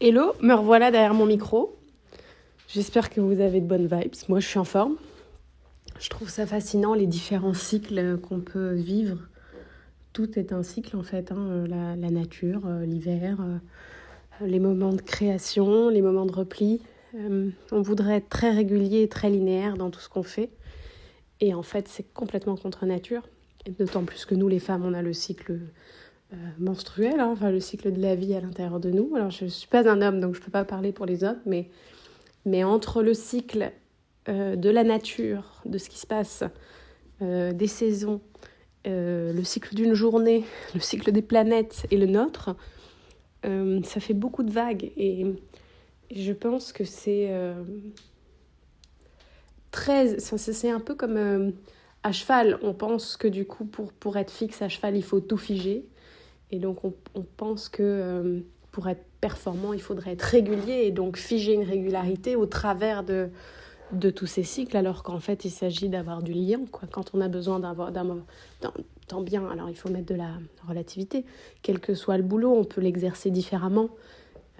Hello, me revoilà derrière mon micro. J'espère que vous avez de bonnes vibes. Moi, je suis en forme. Je trouve ça fascinant, les différents cycles qu'on peut vivre. Tout est un cycle, en fait. La nature, l'hiver, les moments de création, les moments de repli. On voudrait être très régulier et très linéaire dans tout ce qu'on fait. Et en fait, c'est complètement contre nature. Et d'autant plus que nous, les femmes, on a le cycle menstruel, le cycle de la vie à l'intérieur de nous. Alors, je ne suis pas un homme, donc je ne peux pas parler pour les hommes, mais entre le cycle de la nature, de ce qui se passe, des saisons, le cycle d'une journée, le cycle des planètes et le nôtre, ça fait beaucoup de vagues. Et je pense que c'est c'est un peu comme à cheval. On pense que du coup, pour être fixe à cheval, il faut tout figer. Et donc, on pense que pour être performant, il faudrait être régulier et donc figer une régularité au travers de tous ces cycles, alors qu'en fait, il s'agit d'avoir du lien, quoi. Quand on a besoin tant bien, alors il faut mettre de la relativité. Quel que soit le boulot, on peut l'exercer différemment.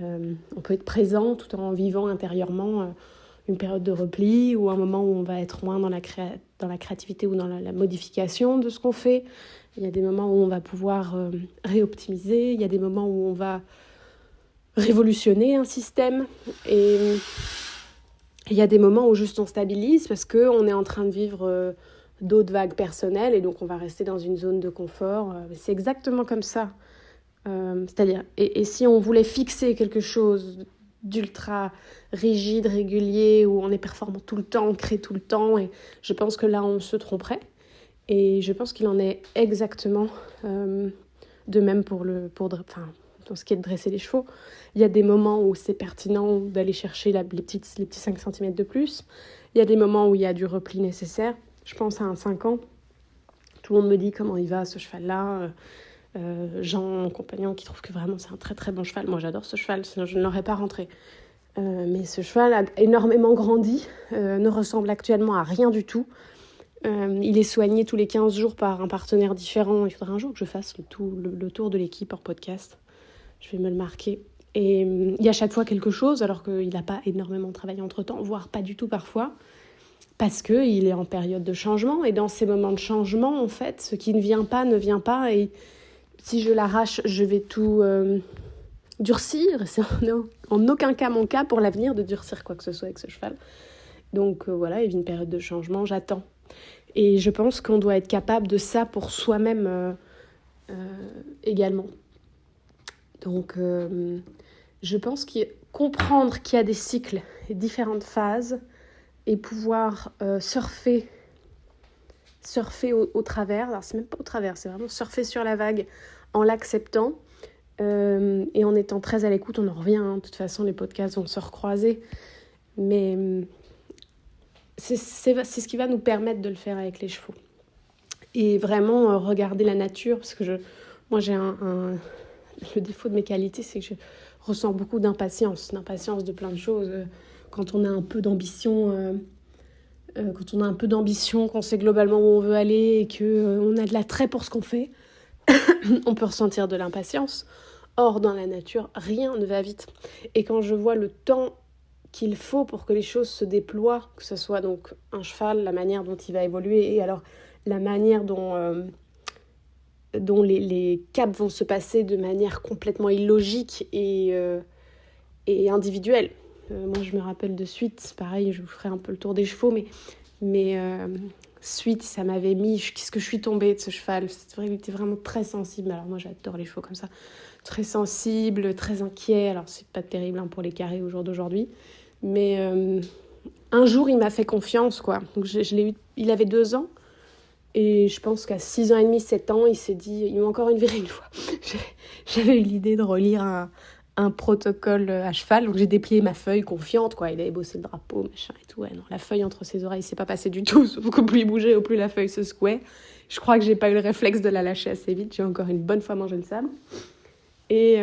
On peut être présent tout en vivant intérieurement une période de repli ou un moment où on va être moins dans la créativité ou dans la modification de ce qu'on fait. Il y a des moments où on va pouvoir réoptimiser, il y a des moments où on va révolutionner un système et il y a des moments où juste on stabilise parce qu'on est en train de vivre d'autres vagues personnelles et donc on va rester dans une zone de confort. C'est exactement comme ça. C'est-à-dire, et si on voulait fixer quelque chose d'ultra rigide, régulier, où on est performant tout le temps, on crée tout le temps, et je pense que là on se tromperait. Et je pense qu'il en est exactement de même dans ce qui est de dresser les chevaux. Il y a des moments où c'est pertinent d'aller chercher les petits 5 cm de plus. Il y a des moments où il y a du repli nécessaire. Je pense à un 5 ans. Tout le monde me dit comment il va ce cheval-là. Jean, mon compagnon, qui trouve que vraiment c'est un très très bon cheval. Moi j'adore ce cheval, sinon je ne l'aurais pas rentré. Mais ce cheval a énormément grandi, ne ressemble actuellement à rien du tout. Il est soigné tous les 15 jours par un partenaire différent. Il faudra un jour que je fasse le tour de l'équipe en podcast. Je vais me le marquer. Et il y a chaque fois quelque chose, alors qu'il n'a pas énormément travaillé entre-temps, voire pas du tout parfois, parce qu'il est en période de changement. Et dans ces moments de changement, en fait, ce qui ne vient pas, ne vient pas. Et si je l'arrache, je vais tout durcir. C'est en aucun cas mon cas pour l'avenir de durcir quoi que ce soit avec ce cheval. Donc voilà, il vit une période de changement, j'attends. Et je pense qu'on doit être capable de ça pour soi-même également. Donc, je pense comprendre qu'il y a des cycles et différentes phases et pouvoir surfer au travers. Alors, c'est même pas au travers, c'est vraiment surfer sur la vague en l'acceptant et en étant très à l'écoute. On en revient, de toute façon, les podcasts vont se recroiser. Mais c'est ce qui va nous permettre de le faire avec les chevaux. Et vraiment regarder la nature, parce que moi j'ai le défaut de mes qualités, c'est que je ressens beaucoup d'impatience de plein de choses. Quand on a un peu d'ambition, qu'on sait globalement où on veut aller et qu'on a de l'attrait pour ce qu'on fait, on peut ressentir de l'impatience. Or, dans la nature, rien ne va vite. Et quand je vois le temps qu'il faut pour que les choses se déploient, que ce soit donc un cheval, la manière dont il va évoluer, et alors la manière dont les caps vont se passer de manière complètement illogique et individuelle. Moi, je me rappelle de Suite, c'est pareil, je vous ferai un peu le tour des chevaux, mais Suite, ça m'avait mis... Qu'est-ce que je suis tombée de ce cheval ? C'est vrai qu'il était vraiment très sensible. Alors moi, j'adore les chevaux comme ça. Très sensible, très inquiet. Alors, c'est pas terrible pour les carrés au jour d'aujourd'hui. Mais un jour, il m'a fait confiance, quoi. Donc, je l'ai eu... Il avait 2 ans. Et je pense qu'à 6 ans et demi, 7 ans, il s'est dit... Il m'a encore viré une fois. J'avais eu l'idée de relire un protocole à cheval. Donc, j'ai déplié ma feuille confiante, quoi. Il avait bossé le drapeau, machin et tout. Ouais, non, la feuille entre ses oreilles, c'est pas passé du tout. Sauf qu'au plus il bougeait, au plus la feuille se secouait. Je crois que j'ai pas eu le réflexe de la lâcher assez vite. J'ai encore une bonne fois mangé le sable. Et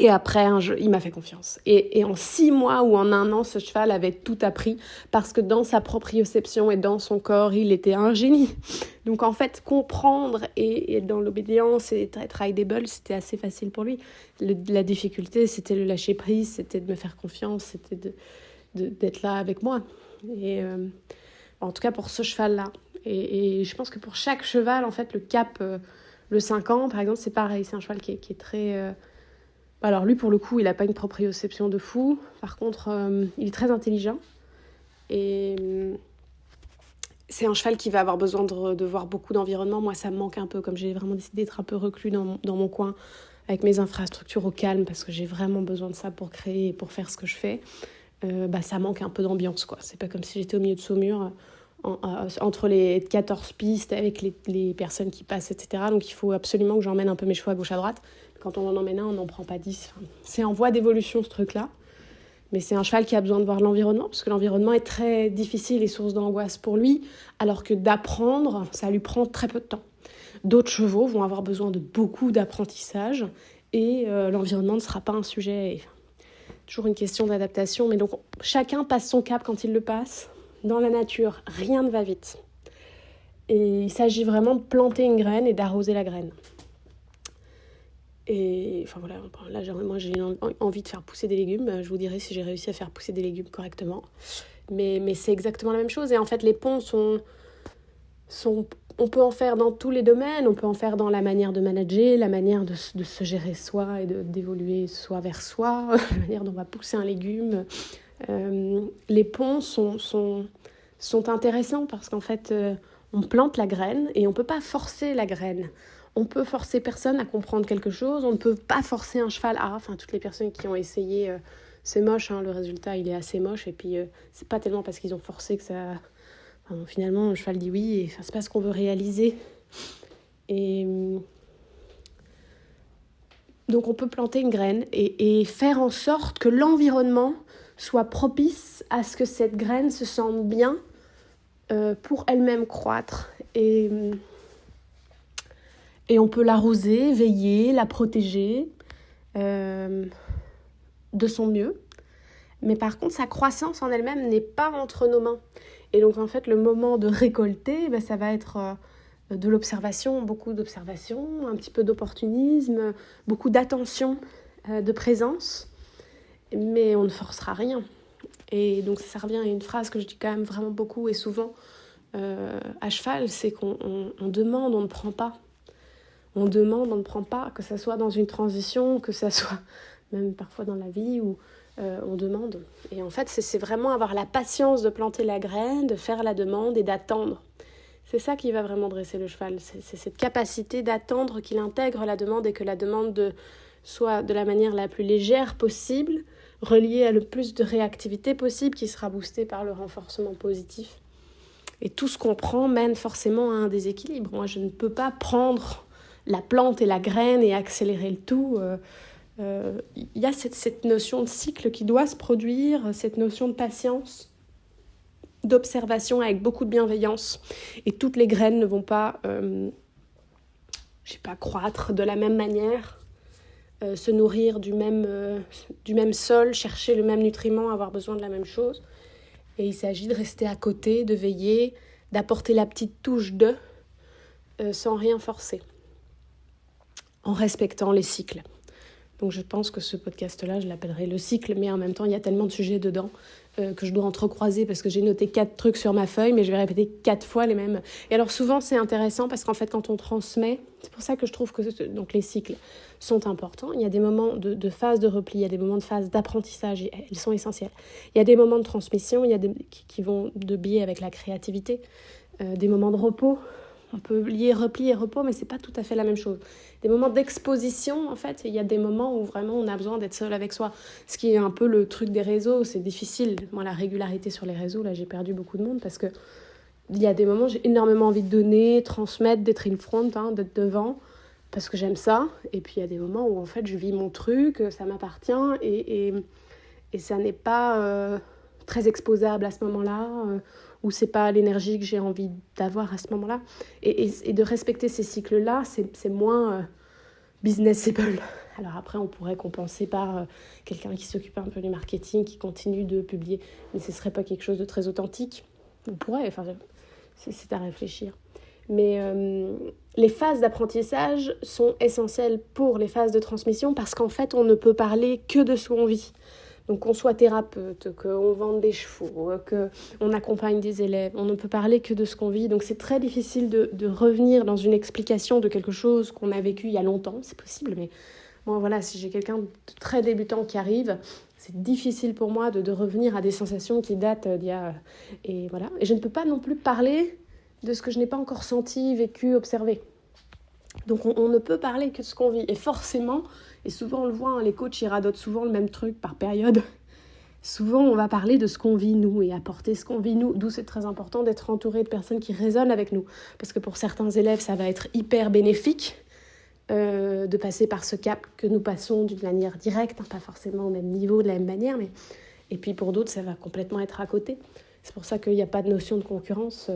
Et après, il m'a fait confiance. Et en 6 mois ou en 1 an, ce cheval avait tout appris parce que dans sa proprioception et dans son corps, il était un génie. Donc en fait, comprendre et dans l'obédience et être ridable, c'était assez facile pour lui. La difficulté, c'était le lâcher prise, c'était de me faire confiance, c'était d'être là avec moi. Et en tout cas pour ce cheval-là. Et je pense que pour chaque cheval, en fait, le cap, le 5 ans, par exemple, c'est pareil. C'est un cheval qui est très... Alors lui, pour le coup, il n'a pas une proprioception de fou. Par contre, il est très intelligent. Et c'est un cheval qui va avoir besoin de voir beaucoup d'environnement. Moi, ça me manque un peu, comme j'ai vraiment décidé d'être un peu reclus dans mon coin, avec mes infrastructures au calme, parce que j'ai vraiment besoin de ça pour créer et pour faire ce que je fais. Ça manque un peu d'ambiance, quoi. C'est pas comme si j'étais au milieu de Saumur, entre les 14 pistes, avec les personnes qui passent, etc. Donc il faut absolument que j'emmène un peu mes chevaux à gauche à droite. Quand on en emmène un, on n'en prend pas 10. Enfin, c'est en voie d'évolution, ce truc-là. Mais c'est un cheval qui a besoin de voir l'environnement, parce que l'environnement est très difficile et source d'angoisse pour lui, alors que d'apprendre, ça lui prend très peu de temps. D'autres chevaux vont avoir besoin de beaucoup d'apprentissage, et l'environnement ne sera pas un sujet. Toujours une question d'adaptation, mais donc chacun passe son cap quand il le passe. Dans la nature, rien ne va vite. Et il s'agit vraiment de planter une graine et d'arroser la graine. Et enfin voilà, là moi j'ai envie de faire pousser des légumes. Je vous dirai si j'ai réussi à faire pousser des légumes correctement. Mais c'est exactement la même chose. Et en fait, les ponts on peut en faire dans tous les domaines. On peut en faire dans la manière de manager, la manière de se gérer soi et d'évoluer soi vers soi, la manière dont on va pousser un légume. Les ponts sont intéressants parce qu'en fait, on plante la graine et on ne peut pas forcer la graine. On peut forcer personne à comprendre quelque chose, on ne peut pas forcer un cheval à... Enfin, toutes les personnes qui ont essayé, c'est moche, hein, le résultat il est assez moche, et puis c'est pas tellement parce qu'ils ont forcé que ça... Enfin, finalement, le cheval dit oui, et c'est pas ce qu'on veut réaliser. Et donc on peut planter une graine et faire en sorte que l'environnement soit propice à ce que cette graine se sente bien pour elle-même croître. Et on peut l'arroser, veiller, la protéger de son mieux. Mais par contre, sa croissance en elle-même n'est pas entre nos mains. Et donc, en fait, le moment de récolter, ça va être de l'observation, beaucoup d'observation, un petit peu d'opportunisme, beaucoup d'attention, de présence. Mais on ne forcera rien. Et donc, ça revient à une phrase que je dis quand même vraiment beaucoup et souvent à cheval, c'est qu'on demande, on ne prend pas. On demande, on ne prend pas, que ça soit dans une transition, que ça soit même parfois dans la vie où on demande. Et en fait, c'est vraiment avoir la patience de planter la graine, de faire la demande et d'attendre. C'est ça qui va vraiment dresser le cheval. C'est cette capacité d'attendre qu'il intègre la demande et que la demande soit de la manière la plus légère possible, reliée à le plus de réactivité possible, qui sera boostée par le renforcement positif. Et tout ce qu'on prend mène forcément à un déséquilibre. Moi, je ne peux pas prendre la plante et la graine et accélérer le tout. Y a cette notion de cycle qui doit se produire, cette notion de patience, d'observation avec beaucoup de bienveillance. Et toutes les graines ne vont pas, croître de la même manière, se nourrir du même sol, chercher le même nutriment, avoir besoin de la même chose. Et il s'agit de rester à côté, de veiller, d'apporter la petite touche sans rien forcer, en respectant les cycles. Donc je pense que ce podcast-là, je l'appellerai le cycle, mais en même temps, il y a tellement de sujets dedans que je dois entrecroiser parce que j'ai noté 4 trucs sur ma feuille, mais je vais répéter 4 fois les mêmes. Et alors souvent, c'est intéressant parce qu'en fait, quand on transmet, c'est pour ça que je trouve que donc, les cycles sont importants. Il y a des moments de phase de repli, il y a des moments de phase d'apprentissage, ils sont essentiels. Il y a des moments de transmission, il y a qui vont de biais avec la créativité, des moments de repos. On peut lier repli et repos, mais c'est pas tout à fait la même chose. Des moments d'exposition, en fait, il y a des moments où vraiment on a besoin d'être seul avec soi. Ce qui est un peu le truc des réseaux, c'est difficile. Moi, la régularité sur les réseaux, là, j'ai perdu beaucoup de monde parce que il y a des moments où j'ai énormément envie de donner, transmettre, d'être in front, d'être devant, parce que j'aime ça. Et puis il y a des moments où en fait je vis mon truc, ça m'appartient et ça n'est pas très exposable à ce moment-là. Ou c'est pas l'énergie que j'ai envie d'avoir à ce moment-là. Et de respecter ces cycles-là, c'est moins businessable. Alors après, on pourrait compenser par quelqu'un qui s'occupe un peu du marketing, qui continue de publier, mais ce ne serait pas quelque chose de très authentique. On pourrait, enfin, c'est à réfléchir. Mais les phases d'apprentissage sont essentielles pour les phases de transmission parce qu'en fait, on ne peut parler que de ce qu'on vit. Donc qu'on soit thérapeute, qu'on vende des chevaux, qu'on accompagne des élèves, on ne peut parler que de ce qu'on vit. Donc c'est très difficile de revenir dans une explication de quelque chose qu'on a vécu il y a longtemps. C'est possible, mais moi voilà, si j'ai quelqu'un de très débutant qui arrive, c'est difficile pour moi de revenir à des sensations qui datent d'il y a... Et voilà. Et je ne peux pas non plus parler de ce que je n'ai pas encore senti, vécu, observé. Donc on ne peut parler que de ce qu'on vit. Et forcément, et souvent on le voit, les coachs ils radotent souvent le même truc par période. Souvent on va parler de ce qu'on vit nous et apporter ce qu'on vit nous. D'où c'est très important d'être entouré de personnes qui résonnent avec nous. Parce que pour certains élèves, ça va être hyper bénéfique de passer par ce cap que nous passons d'une manière directe, pas forcément au même niveau, de la même manière. Et puis pour d'autres, ça va complètement être à côté. C'est pour ça qu'il n'y a pas de notion de concurrence.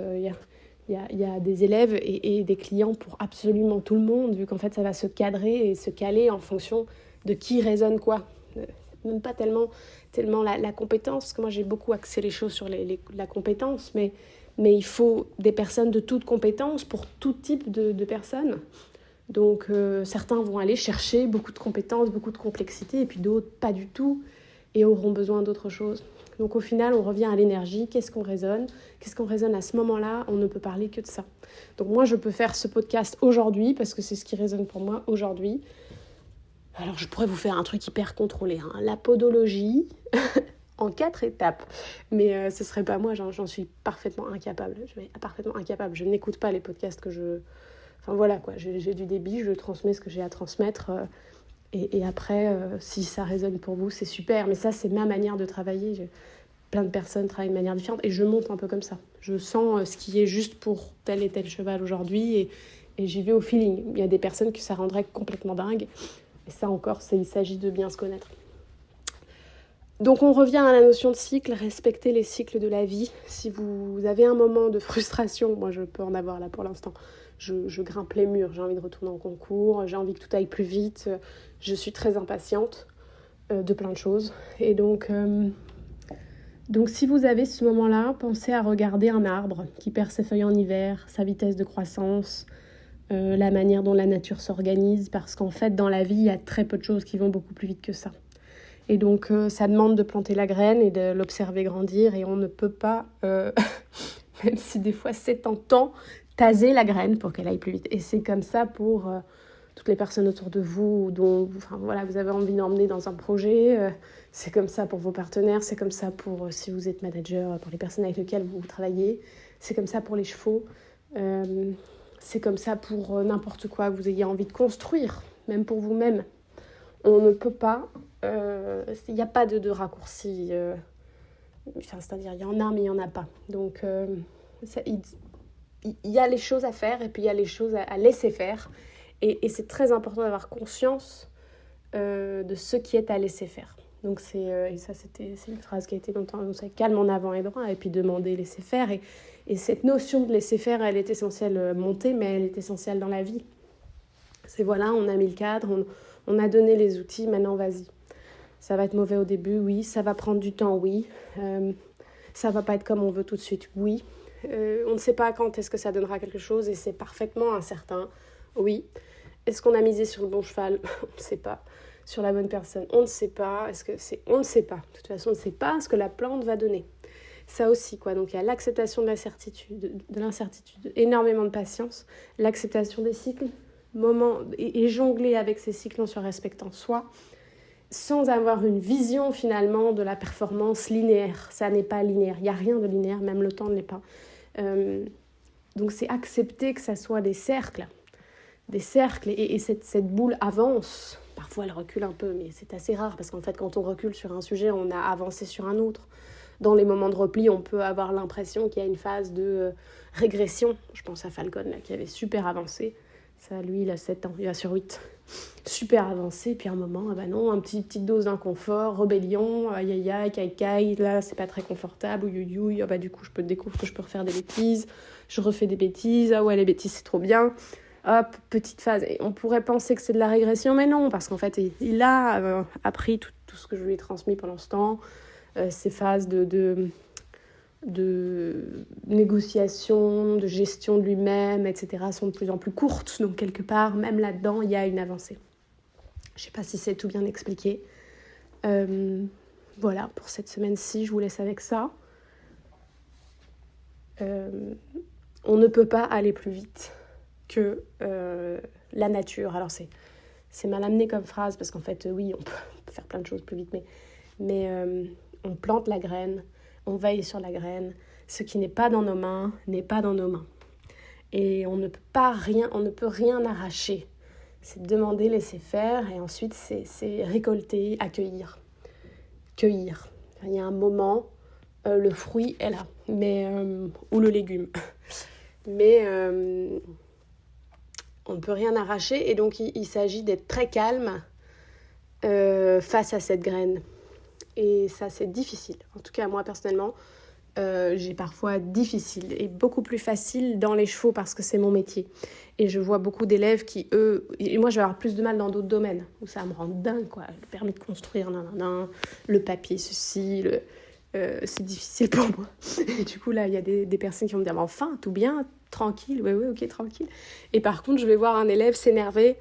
Il y a des élèves et des clients pour absolument tout le monde, vu qu'en fait, ça va se cadrer et se caler en fonction de qui résonne quoi. Même pas tellement la compétence, parce que moi, j'ai beaucoup axé les choses sur la compétence, mais il faut des personnes de toute compétence pour tout type de personnes. Donc, certains vont aller chercher beaucoup de compétences, beaucoup de complexité, et puis d'autres, pas du tout, et auront besoin d'autre chose. Donc au final, on revient à l'énergie. Qu'est-ce qu'on résonne à ce moment-là? On ne peut parler que de ça. Donc moi, je peux faire ce podcast aujourd'hui parce que c'est ce qui résonne pour moi aujourd'hui. Alors je pourrais vous faire un truc hyper contrôlé, la podologie en 4 étapes. Mais ce serait pas moi, j'en suis parfaitement incapable. Je n'écoute pas les podcasts que je... Enfin voilà quoi, j'ai du débit, je transmets ce que j'ai à transmettre... Et après, si ça résonne pour vous, c'est super. Mais ça, c'est ma manière de travailler. Plein de personnes travaillent de manière différente. Et je monte un peu comme ça. Je sens ce qui est juste pour tel et tel cheval aujourd'hui. Et j'y vais au feeling. Il y a des personnes que ça rendrait complètement dingue. Et ça encore, il s'agit de bien se connaître. Donc on revient à la notion de cycle. Respecter les cycles de la vie. Si vous avez un moment de frustration, moi je peux en avoir là pour l'instant. Je grimpe les murs, j'ai envie de retourner en concours, j'ai envie que tout aille plus vite, je suis très impatiente de plein de choses. Et donc si vous avez ce moment-là, pensez à regarder un arbre qui perd ses feuilles en hiver, sa vitesse de croissance, la manière dont la nature s'organise, parce qu'en fait, dans la vie, il y a très peu de choses qui vont beaucoup plus vite que ça. Et donc, ça demande de planter la graine et de l'observer grandir, et on ne peut pas, même si des fois c'est tentant, taser la graine pour qu'elle aille plus vite. Et c'est comme ça pour toutes les personnes autour de vous dont vous avez envie d'emmener dans un projet. C'est comme ça pour vos partenaires. C'est comme ça pour si vous êtes manager, pour les personnes avec lesquelles vous travaillez. C'est comme ça pour les chevaux. C'est comme ça pour n'importe quoi que vous ayez envie de construire, même pour vous-même. On ne peut pas... Il n'y a pas de raccourci. C'est-à-dire, il y en a, mais il n'y en a pas. Donc, il y a les choses à faire et puis il y a les choses à laisser faire. Et c'est très important d'avoir conscience de ce qui est à laisser faire. Donc c'est une phrase qui a été longtemps annoncée, calme en avant et droit, et puis demander, laisser faire. Et cette notion de laisser faire, elle est essentielle montée, mais elle est essentielle dans la vie. C'est voilà, on a mis le cadre, on a donné les outils, maintenant vas-y. Ça va être mauvais au début, oui. Ça va prendre du temps, oui. Ça va pas être comme on veut tout de suite, oui. On ne sait pas quand est-ce que ça donnera quelque chose et c'est parfaitement incertain, oui. Est-ce qu'on a misé sur le bon cheval? On ne sait pas. Sur la bonne personne? On ne sait pas. On ne sait pas. De toute façon, on ne sait pas ce que la plante va donner. Ça aussi, quoi. Donc, il y a l'acceptation de l'incertitude, énormément de patience, l'acceptation des cycles, et jongler avec ces cycles en se respectant soi, sans avoir une vision finalement de la performance linéaire. Ça n'est pas linéaire, il n'y a rien de linéaire, même le temps ne l'est pas. Donc c'est accepter que ça soit des cercles, et cette boule avance. Parfois elle recule un peu, mais c'est assez rare, parce qu'en fait quand on recule sur un sujet, on a avancé sur un autre. Dans les moments de repli, on peut avoir l'impression qu'il y a une phase de régression. Je pense à Falcon, là, qui avait super avancé. Ça, lui, il a 7 ans, il va sur 8. Super avancé, puis à un moment, non, petite dose d'inconfort, rébellion, aïe aïe, caille, là, c'est pas très confortable, du coup, je découvre que je peux refaire des bêtises, je refais des bêtises, ah ouais, les bêtises, c'est trop bien. hop, petite phase. Et on pourrait penser que c'est de la régression, mais non, parce qu'en fait, il a appris tout ce que je lui ai transmis pendant ce temps, ces phases de négociation, de gestion de lui-même, etc., sont de plus en plus courtes. Donc, quelque part, même là-dedans, il y a une avancée. Je ne sais pas si c'est tout bien expliqué. Voilà, pour cette semaine-ci, je vous laisse avec ça. On ne peut pas aller plus vite que la nature. Alors, c'est mal amené comme phrase, parce qu'en fait, oui, on peut faire plein de choses plus vite, mais on plante la graine, on veille sur la graine. Ce qui n'est pas dans nos mains n'est pas dans nos mains. Et on ne peut rien arracher. C'est demander, laisser faire, et ensuite c'est récolter, accueillir, cueillir. Il y a un moment, le fruit est là, ou le légume. Mais on ne peut rien arracher, et donc il s'agit d'être très calme face à cette graine. Et ça, c'est difficile. En tout cas, moi, personnellement, j'ai parfois difficile et beaucoup plus facile dans les chevaux parce que c'est mon métier. Et je vois beaucoup d'élèves qui, eux... Et moi, je vais avoir plus de mal dans d'autres domaines où ça me rend dingue, quoi. Le permis de construire, le papier, ceci, c'est difficile pour moi. Et du coup, là, il y a des personnes qui vont me dire « Mais enfin, tout bien, tranquille. » Oui, ok, tranquille. Et par contre, je vais voir un élève s'énerver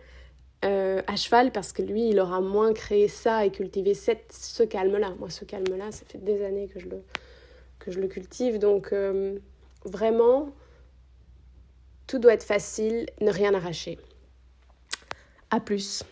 à cheval parce que lui, il aura moins créé ça et cultivé ce calme-là. Moi, ce calme-là, ça fait des années que je le cultive. Donc, vraiment, tout doit être facile, ne rien arracher. À plus.